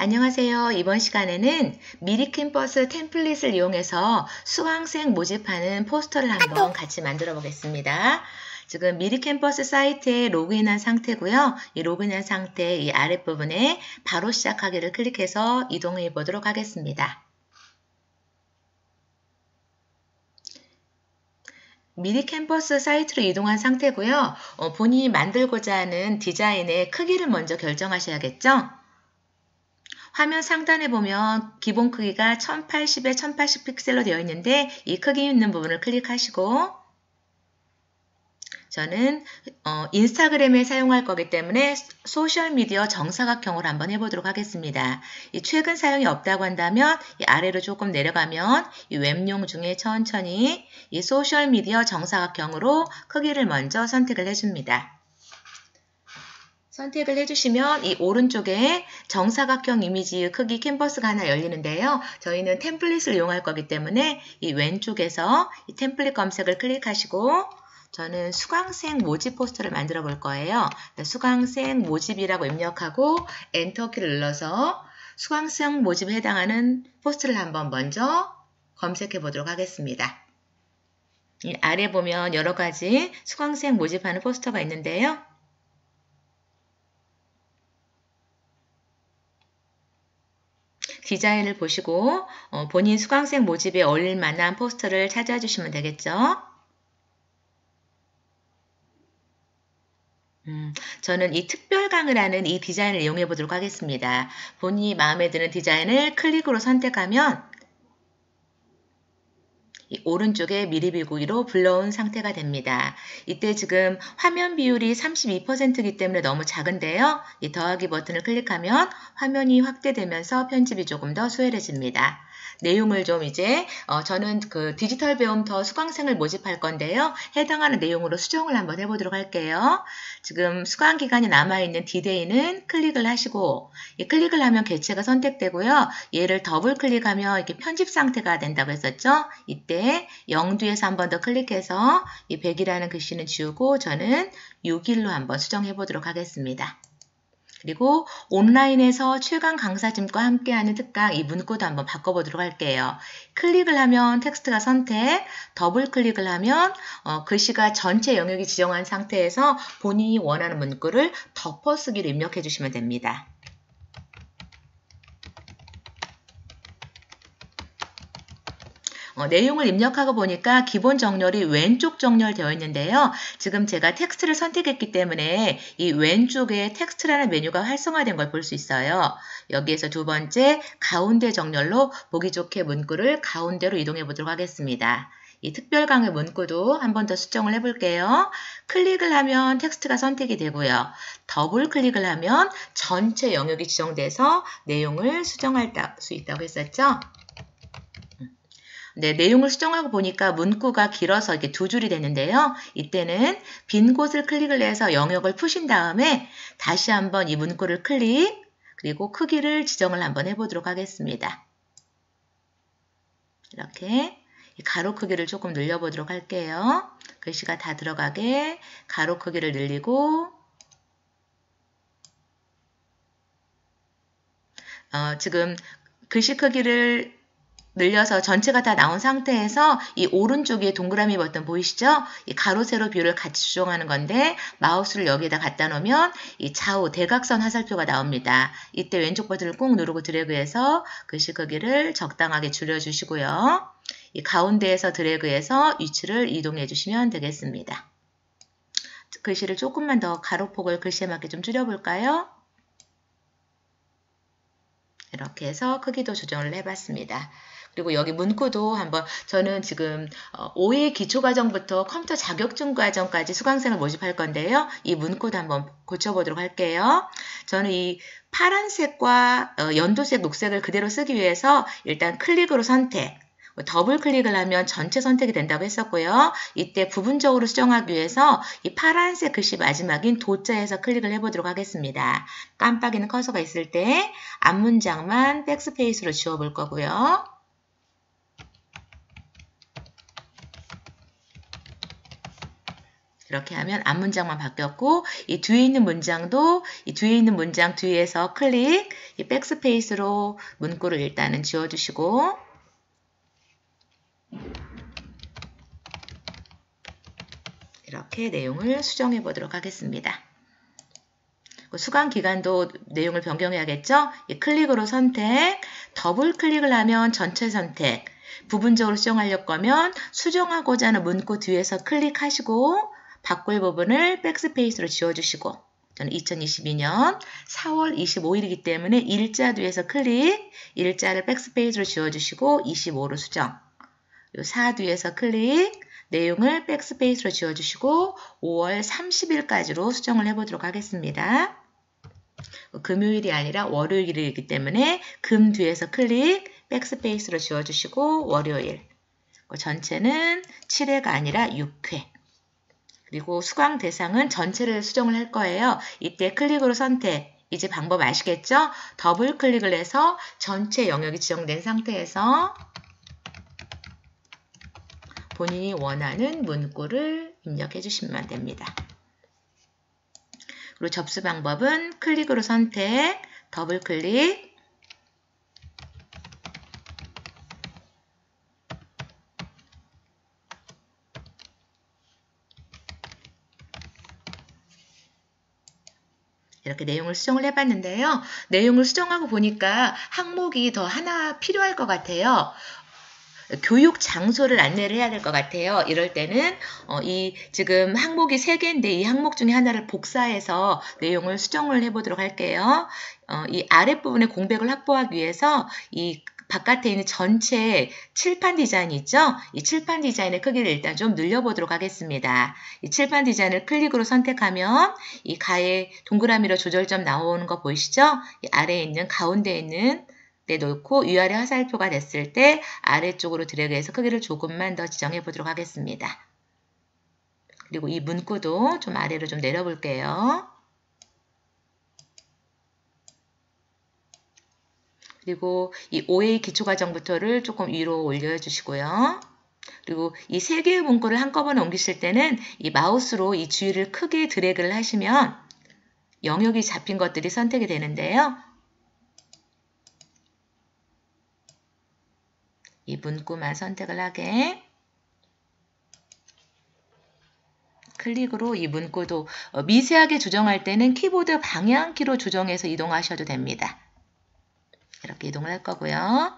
안녕하세요. 이번 시간에는 미리 캠퍼스 템플릿을 이용해서 수강생 모집하는 포스터를 한번 같이 만들어 보겠습니다. 지금 미리 캠퍼스 사이트에 로그인한 상태고요. 이 로그인한 상태 이 아랫부분에 바로 시작하기를 클릭해서 이동해 보도록 하겠습니다. 미리 캠퍼스 사이트로 이동한 상태고요. 본인이 만들고자 하는 디자인의 크기를 먼저 결정하셔야겠죠? 화면 상단에 보면 기본 크기가 1080에 1080 픽셀로 되어 있는데 이 크기 있는 부분을 클릭하시고 저는 인스타그램에 사용할 거기 때문에 소셜미디어 정사각형으로 한번 해보도록 하겠습니다. 이 최근 사용이 없다고 한다면 이 아래로 조금 내려가면 이 웹용 중에 천천히 이 소셜미디어 정사각형으로 크기를 먼저 선택을 해줍니다. 선택을 해주시면 이 오른쪽에 정사각형 이미지 크기 캔버스가 하나 열리는데요. 저희는 템플릿을 이용할 거기 때문에 이 왼쪽에서 이 템플릿 검색을 클릭하시고 저는 수강생 모집 포스터를 만들어 볼 거예요. 수강생 모집이라고 입력하고 엔터키를 눌러서 수강생 모집에 해당하는 포스터를 한번 먼저 검색해 보도록 하겠습니다. 이 아래 보면 여러 가지 수강생 모집하는 포스터가 있는데요. 디자인을 보시고 본인 수강생 모집에 어울릴 만한 포스터를 찾아주시면 되겠죠. 저는 이 특별강의라는 이 디자인을 이용해 보도록 하겠습니다. 본인이 마음에 드는 디자인을 클릭으로 선택하면 이 오른쪽에 미리 비구기로 불러온 상태가 됩니다. 이때 지금 화면 비율이 32%이기 때문에 너무 작은데요. 이 더하기 버튼을 클릭하면 화면이 확대되면서 편집이 조금 더 수월해집니다. 내용을 좀 이제 저는 그 디지털 배움터 수강생을 모집할 건데요. 해당하는 내용으로 수정을 한번 해보도록 할게요. 지금 수강 기간이 남아있는 디데이는 클릭을 하시고 이 클릭을 하면 개체가 선택되고요. 얘를 더블 클릭하면 이렇게 편집 상태가 된다고 했었죠. 이때 0뒤에서 한 번 더 클릭해서 이 100이라는 글씨는 지우고 저는 6일로 한번 수정해 보도록 하겠습니다. 그리고 온라인에서 최강 강사진과 함께하는 특강 이 문구도 한번 바꿔보도록 할게요. 클릭을 하면 텍스트가 선택, 더블 클릭을 하면 글씨가 전체 영역이 지정한 상태에서 본인이 원하는 문구를 덮어쓰기로 입력해 주시면 됩니다. 내용을 입력하고 보니까 기본 정렬이 왼쪽 정렬 되어 있는데요. 지금 제가 텍스트를 선택했기 때문에 이 왼쪽에 텍스트라는 메뉴가 활성화된 걸 볼 수 있어요. 여기에서 두 번째 가운데 정렬로 보기 좋게 문구를 가운데로 이동해 보도록 하겠습니다. 이 특별 강의 문구도 한 번 더 수정을 해볼게요. 클릭을 하면 텍스트가 선택이 되고요. 더블 클릭을 하면 전체 영역이 지정돼서 내용을 수정할 수 있다고 했었죠. 네, 내용을 수정하고 보니까 문구가 길어서 이렇게 두 줄이 됐는데요. 이때는 빈 곳을 클릭을 해서 영역을 푸신 다음에 다시 한번 이 문구를 클릭, 그리고 크기를 지정을 한번 해보도록 하겠습니다. 이렇게 가로 크기를 조금 늘려보도록 할게요. 글씨가 다 들어가게 가로 크기를 늘리고 지금 글씨 크기를 늘려서 전체가 다 나온 상태에서 이 오른쪽에 동그라미 버튼 보이시죠? 이 가로 세로 뷰를 같이 조정하는 건데 마우스를 여기에다 갖다 놓으면 이 좌우 대각선 화살표가 나옵니다. 이때 왼쪽 버튼을 꾹 누르고 드래그해서 글씨 크기를 적당하게 줄여주시고요. 이 가운데에서 드래그해서 위치를 이동해 주시면 되겠습니다. 글씨를 조금만 더 가로폭을 글씨에 맞게 좀 줄여볼까요? 이렇게 해서 크기도 조정을 해봤습니다. 그리고 여기 문구도 한번 저는 지금 5회 기초과정부터 컴퓨터 자격증 과정까지 수강생을 모집할 건데요. 이 문구도 한번 고쳐보도록 할게요. 저는 이 파란색과 연두색, 녹색을 그대로 쓰기 위해서 일단 클릭으로 선택, 더블 클릭을 하면 전체 선택이 된다고 했었고요. 이때 부분적으로 수정하기 위해서 이 파란색 글씨 마지막인 도자에서 클릭을 해보도록 하겠습니다. 깜빡이는 커서가 있을 때 앞문장만 백스페이스로 지워볼 거고요. 이렇게 하면 앞문장만 바뀌었고 이 뒤에 있는 문장도 이 뒤에 있는 문장 뒤에서 클릭, 이 백스페이스로 문구를 일단은 지워주시고 이렇게 내용을 수정해 보도록 하겠습니다. 수강 기간도 내용을 변경해야겠죠? 이 클릭으로 선택, 더블 클릭을 하면 전체 선택, 부분적으로 수정하려고 하면 수정하고자 하는 문구 뒤에서 클릭하시고 바꿀 부분을 백스페이스로 지워주시고 저는 2022년 4월 25일이기 때문에 일자 뒤에서 클릭, 일자를 백스페이스로 지워주시고 25로 수정, 4 뒤에서 클릭, 내용을 백스페이스로 지워주시고 5월 30일까지로 수정을 해보도록 하겠습니다. 금요일이 아니라 월요일이기 때문에 금 뒤에서 클릭, 백스페이스로 지워주시고 월요일, 전체는 7회가 아니라 6회, 그리고 수강 대상은 전체를 수정을 할 거예요. 이때 클릭으로 선택, 이제 방법 아시겠죠? 더블 클릭을 해서 전체 영역이 지정된 상태에서 본인이 원하는 문구를 입력해 주시면 됩니다. 그리고 접수 방법은 클릭으로 선택, 더블 클릭, 이렇게 내용을 수정을 해봤는데요. 내용을 수정하고 보니까 항목이 더 하나 필요할 것 같아요. 교육 장소를 안내를 해야 될 것 같아요. 이럴 때는 이 지금 항목이 3개인데 이 항목 중에 하나를 복사해서 내용을 수정을 해보도록 할게요. 이 아랫부분에 공백을 확보하기 위해서 이 바깥에 있는 전체 칠판 디자인이 있죠? 이 칠판 디자인의 크기를 일단 좀 늘려보도록 하겠습니다. 이 칠판 디자인을 클릭으로 선택하면 이 가에 동그라미로 조절점 나오는 거 보이시죠? 이 아래에 있는 가운데에 있는 데 놓고 위아래 화살표가 됐을 때 아래쪽으로 드래그해서 크기를 조금만 더 지정해 보도록 하겠습니다. 그리고 이 문구도 좀 아래로 좀 내려볼게요. 그리고 이 OA 기초과정부터를 조금 위로 올려주시고요. 그리고 이 3개의 문구를 한꺼번에 옮기실 때는 이 마우스로 이 주위를 크게 드래그를 하시면 영역이 잡힌 것들이 선택이 되는데요. 이 문구만 선택을 하게 클릭으로 이 문구도 미세하게 조정할 때는 키보드 방향키로 조정해서 이동하셔도 됩니다. 이렇게 이동을 할 거고요.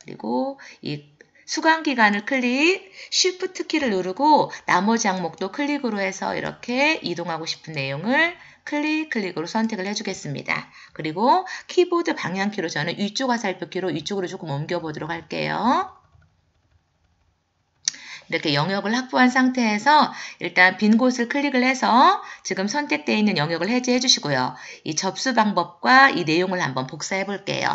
그리고 이 수강 기간을 클릭, Shift 키를 누르고 나머지 항목도 클릭으로 해서 이렇게 이동하고 싶은 내용을 클릭으로 선택을 해주겠습니다. 그리고 키보드 방향키로 저는 위쪽 화살표키로 위쪽으로 조금 옮겨보도록 할게요. 이렇게 영역을 확보한 상태에서 일단 빈 곳을 클릭을 해서 지금 선택되어 있는 영역을 해제해 주시고요. 이 접수 방법과 이 내용을 한번 복사해 볼게요.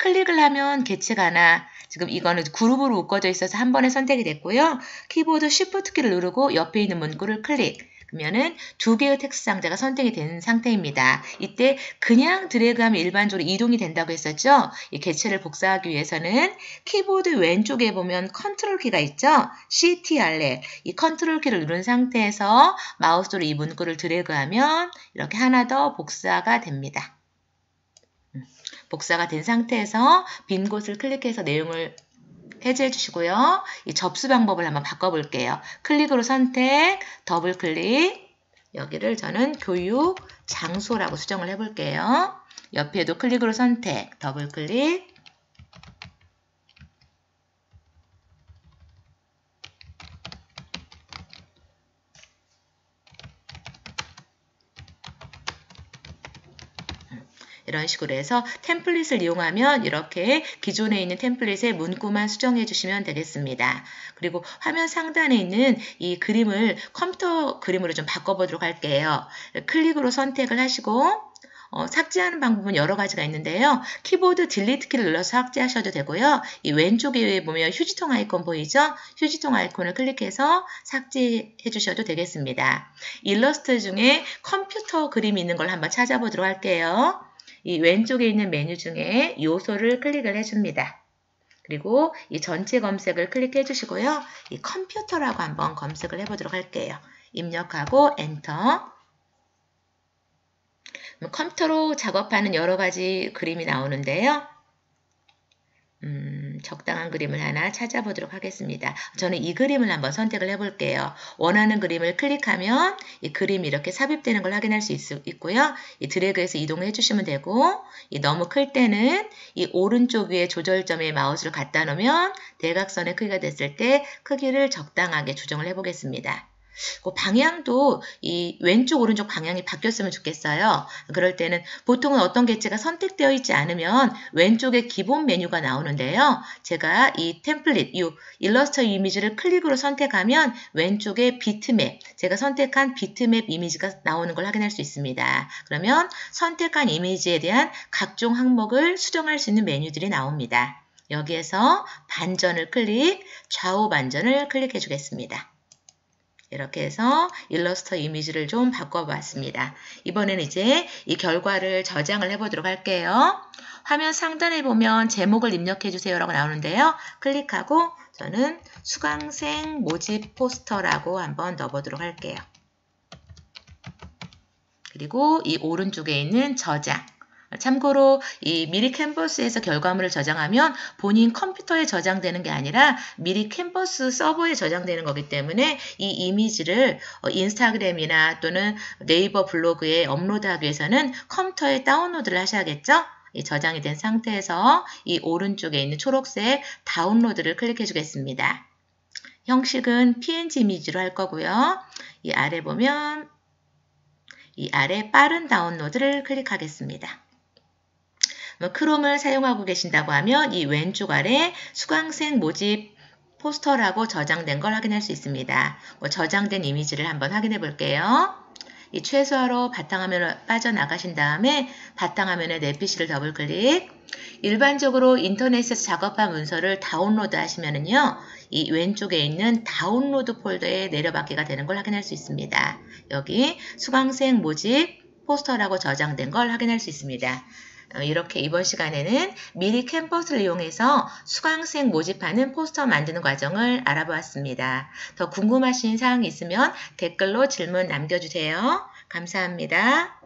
클릭을 하면 개체가나 지금 이거는 그룹으로 묶어져 있어서 한 번에 선택이 됐고요. 키보드 Shift 키를 누르고 옆에 있는 문구를 클릭. 그러면은 2개의 텍스트 상자가 선택이 된 상태입니다. 이때 그냥 드래그하면 일반적으로 이동이 된다고 했었죠. 이 개체를 복사하기 위해서는 키보드 왼쪽에 보면 컨트롤 키가 있죠. CTRL, 이 컨트롤 키를 누른 상태에서 마우스로 이 문구를 드래그하면 이렇게 하나 더 복사가 됩니다. 복사가 된 상태에서 빈 곳을 클릭해서 내용을 해제해 주시고요. 이 접수 방법을 한번 바꿔볼게요. 클릭으로 선택, 더블 클릭, 여기를 저는 교육 장소라고 수정을 해볼게요. 옆에도 클릭으로 선택, 더블 클릭, 이런 식으로 해서 템플릿을 이용하면 이렇게 기존에 있는 템플릿의 문구만 수정해 주시면 되겠습니다. 그리고 화면 상단에 있는 이 그림을 컴퓨터 그림으로 좀 바꿔보도록 할게요. 클릭으로 선택을 하시고 삭제하는 방법은 여러 가지가 있는데요. 키보드 딜리트 키를 눌러서 삭제하셔도 되고요. 이 왼쪽에 보면 휴지통 아이콘 보이죠? 휴지통 아이콘을 클릭해서 삭제해 주셔도 되겠습니다. 일러스트 중에 컴퓨터 그림이 있는 걸 한번 찾아보도록 할게요. 이 왼쪽에 있는 메뉴 중에 요소를 클릭을 해줍니다. 그리고 이 전체 검색을 클릭해 주시고요. 이 컴퓨터라고 한번 검색을 해보도록 할게요. 입력하고 엔터. 컴퓨터로 작업하는 여러 가지 그림이 나오는데요. 적당한 그림을 하나 찾아보도록 하겠습니다. 저는 이 그림을 한번 선택을 해볼게요. 원하는 그림을 클릭하면 이 그림이 이렇게 삽입되는 걸 확인할 수 있고요. 이 드래그해서 이동을 해주시면 되고, 이 너무 클 때는 이 오른쪽 위에 조절점에 마우스를 갖다 놓으면 대각선의 크기가 됐을 때 크기를 적당하게 조정을 해보겠습니다. 그 방향도 이 왼쪽 오른쪽 방향이 바뀌었으면 좋겠어요. 그럴 때는 보통은 어떤 객체가 선택되어 있지 않으면 왼쪽에 기본 메뉴가 나오는데요. 제가 이 템플릿, 이 일러스터 이미지를 클릭으로 선택하면 왼쪽에 비트맵, 제가 선택한 비트맵 이미지가 나오는 걸 확인할 수 있습니다. 그러면 선택한 이미지에 대한 각종 항목을 수정할 수 있는 메뉴들이 나옵니다. 여기에서 반전을 좌우 반전을 클릭해 주겠습니다. 이렇게 해서 일러스터 이미지를 좀 바꿔봤습니다. 이번에는 이제 이 결과를 저장을 해보도록 할게요. 화면 상단에 보면 제목을 입력해 주세요라고 나오는데요. 클릭하고 저는 수강생 모집 포스터라고 한번 넣어보도록 할게요. 그리고 이 오른쪽에 있는 저장. 참고로 이 미리 캔버스에서 결과물을 저장하면 본인 컴퓨터에 저장되는 게 아니라 미리 캔버스 서버에 저장되는 거기 때문에 이 이미지를 인스타그램이나 또는 네이버 블로그에 업로드하기 위해서는 컴퓨터에 다운로드를 하셔야겠죠? 이 저장이 된 상태에서 이 오른쪽에 있는 초록색 다운로드를 클릭해 주겠습니다. 형식은 PNG 이미지로 할 거고요. 이 아래 보면 이 아래 빠른 다운로드를 클릭하겠습니다. 크롬을 사용하고 계신다고 하면 이 왼쪽 아래 수강생 모집 포스터라고 저장된 걸 확인할 수 있습니다. 저장된 이미지를 한번 확인해 볼게요. 이 최소화로 바탕화면으로 빠져나가신 다음에 바탕화면에 내 PC를 더블클릭. 일반적으로 인터넷에서 작업한 문서를 다운로드 하시면은요, 이 왼쪽에 있는 다운로드 폴더에 내려받기가 되는 걸 확인할 수 있습니다. 여기 수강생 모집 포스터라고 저장된 걸 확인할 수 있습니다. 이렇게 이번 시간에는 미리 캔버스를 이용해서 수강생 모집하는 포스터 만드는 과정을 알아보았습니다. 더 궁금하신 사항이 있으면 댓글로 질문 남겨주세요. 감사합니다.